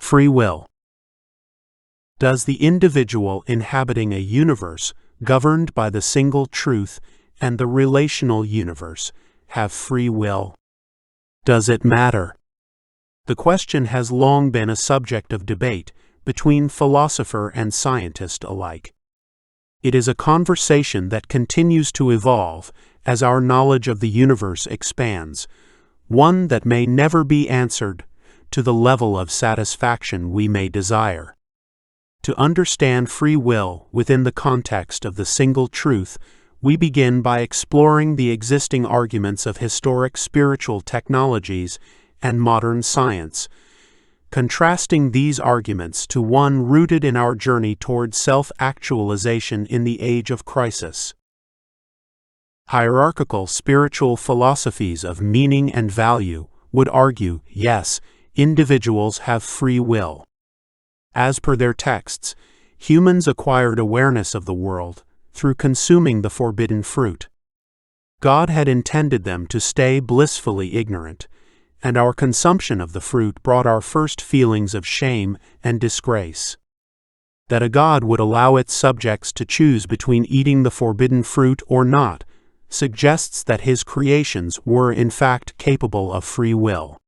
Free will. Does the individual inhabiting a universe governed by the single truth and the relational universe have free will? Does it matter? The question has long been a subject of debate between philosopher and scientist alike. It is a conversation that continues to evolve as our knowledge of the universe expands, one that may never be answered to the level of satisfaction we may desire. To understand free will within the context of the single truth, we begin by exploring the existing arguments of historic spiritual technologies and modern science, contrasting these arguments to one rooted in our journey toward self-actualization in the age of crisis. Hierarchical spiritual philosophies of meaning and value would argue, yes, individuals have free will. As per their texts, humans acquired awareness of the world through consuming the forbidden fruit. God had intended them to stay blissfully ignorant, and our consumption of the fruit brought our first feelings of shame and disgrace. That a God would allow its subjects to choose between eating the forbidden fruit or not suggests that his creations were in fact capable of free will.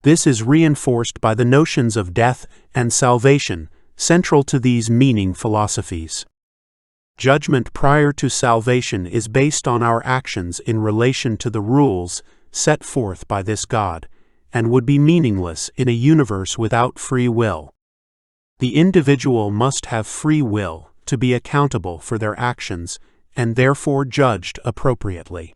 This is reinforced by the notions of death and salvation central to these meaning philosophies. Judgment prior to salvation is based on our actions in relation to the rules set forth by this God, and would be meaningless in a universe without free will. The individual must have free will to be accountable for their actions and therefore judged appropriately.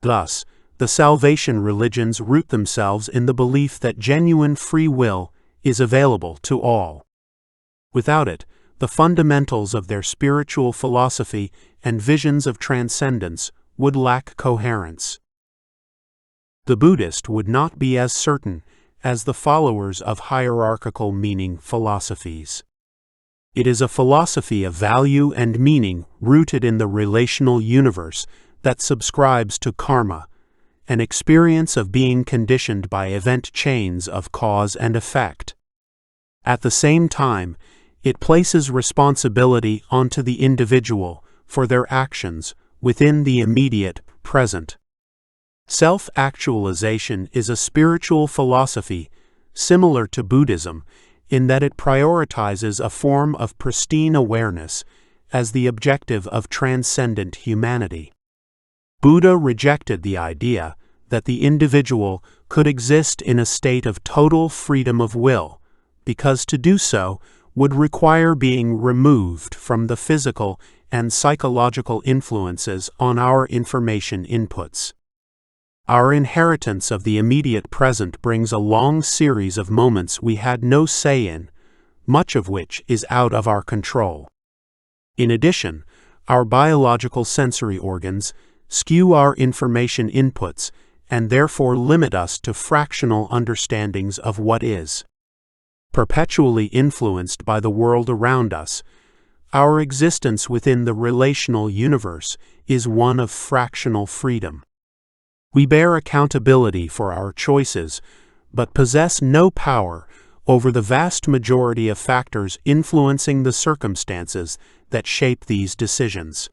Thus, the salvation religions root themselves in the belief that genuine free will is available to all. Without it, the fundamentals of their spiritual philosophy and visions of transcendence would lack coherence. The Buddhist would not be as certain as the followers of hierarchical meaning philosophies. It is a philosophy of value and meaning rooted in the relational universe that subscribes to karma, an experience of being conditioned by event chains of cause and effect. At the same time, it places responsibility onto the individual for their actions within the immediate present. Self-actualization is a spiritual philosophy similar to Buddhism in that it prioritizes a form of pristine awareness as the objective of transcendent humanity. Buddha rejected the idea that the individual could exist in a state of total freedom of will, because to do so would require being removed from the physical and psychological influences on our information inputs. Our inheritance of the immediate present brings a long series of moments we had no say in, much of which is out of our control. In addition, our biological sensory organs skew our information inputs and therefore limit us to fractional understandings of what is. Perpetually influenced by the world around us, our existence within the relational universe is one of fractional freedom. We bear accountability for our choices, but possess no power over the vast majority of factors influencing the circumstances that shape these decisions.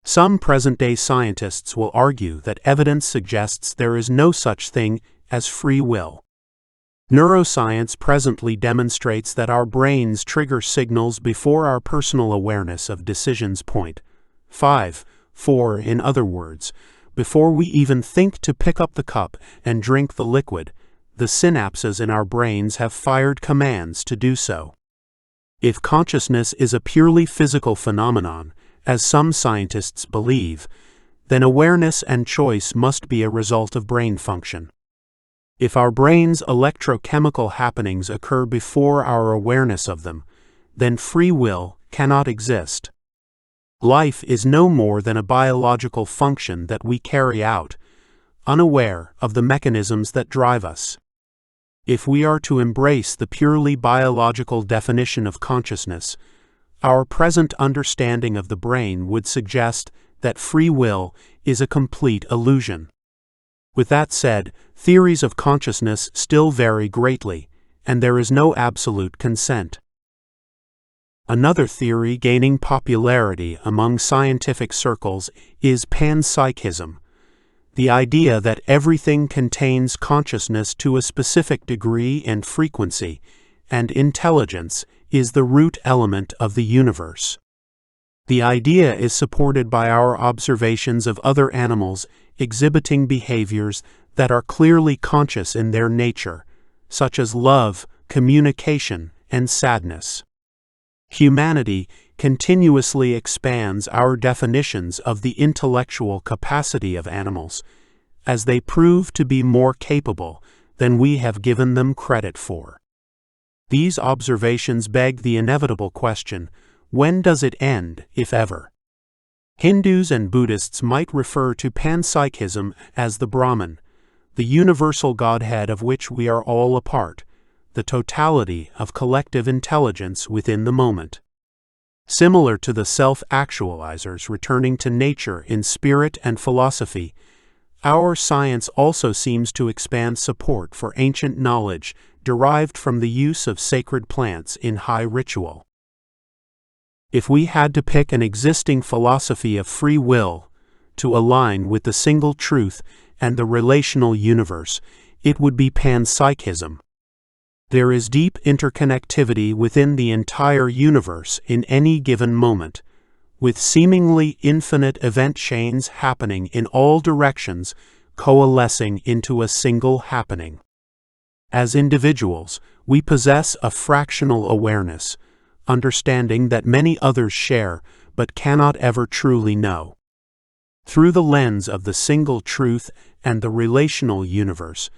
Some present-day scientists will argue that evidence suggests there is no such thing as free will. Neuroscience presently demonstrates that our brains trigger signals before our personal awareness of decisions point. 4. In other words, before we even think to pick up the cup and drink the liquid, the synapses in our brains have fired commands to do so. If consciousness is a purely physical phenomenon, as some scientists believe, then awareness and choice must be a result of brain function. If our brain's electrochemical happenings occur before our awareness of them, then free will cannot exist. Life is no more than a biological function that we carry out, unaware of the mechanisms that drive us. If we are to embrace the purely biological definition of consciousness, our present understanding of the brain would suggest that free will is a complete illusion. With that said, theories of consciousness still vary greatly, and there is no absolute consent. Another theory gaining popularity among scientific circles is panpsychism, the idea that everything contains consciousness to a specific degree and frequency, and intelligence is the root element of the universe. The idea is supported by our observations of other animals exhibiting behaviors that are clearly conscious in their nature, such as love, communication, and sadness. Humanity continuously expands our definitions of the intellectual capacity of animals, as they prove to be more capable than we have given them credit for. These observations beg the inevitable question, when does it end, if ever? Hindus and Buddhists might refer to panpsychism as the Brahman, the universal Godhead of which we are all a part, the totality of collective intelligence within the moment. Similar to the self-actualizers returning to nature in spirit and philosophy, our science also seems to expand support for ancient knowledge derived from the use of sacred plants in high ritual. If we had to pick an existing philosophy of free will to align with the single truth and the relational universe, it would be panpsychism. There is deep interconnectivity within the entire universe in any given moment, with seemingly infinite event chains happening in all directions, coalescing into a single happening. As individuals, we possess a fractional awareness, understanding that many others share but cannot ever truly know. Through the lens of the single truth and the relational universe,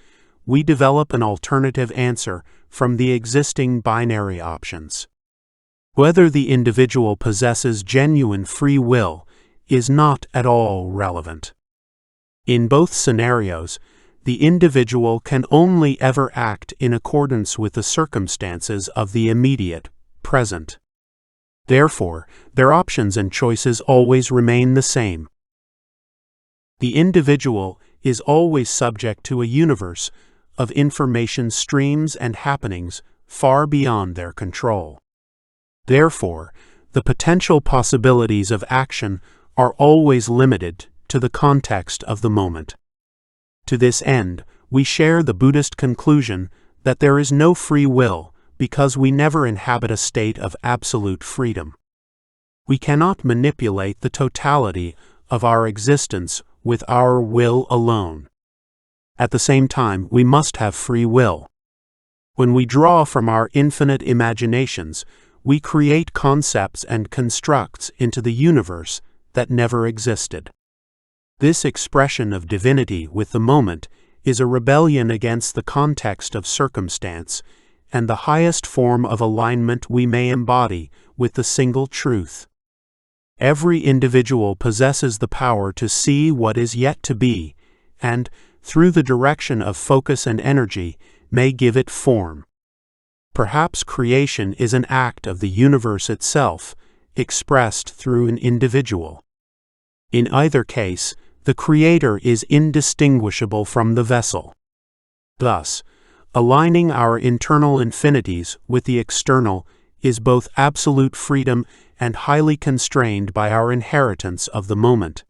we develop an alternative answer from the existing binary options. Whether the individual possesses genuine free will is not at all relevant. In both scenarios, the individual can only ever act in accordance with the circumstances of the immediate present. Therefore, their options and choices always remain the same. The individual is always subject to a universe of information streams and happenings far beyond their control. Therefore, the potential possibilities of action are always limited to the context of the moment. To this end, we share the Buddhist conclusion that there is no free will because we never inhabit a state of absolute freedom. We cannot manipulate the totality of our existence with our will alone. At the same time, we must have free will. When we draw from our infinite imaginations, we create concepts and constructs into the universe that never existed. This expression of divinity with the moment is a rebellion against the context of circumstance and the highest form of alignment we may embody with the single truth. Every individual possesses the power to see what is yet to be, and, through the direction of focus and energy, may give it form. Perhaps creation is an act of the universe itself, expressed through an individual. In either case, the creator is indistinguishable from the vessel. Thus, aligning our internal infinities with the external is both absolute freedom and highly constrained by our inheritance of the moment.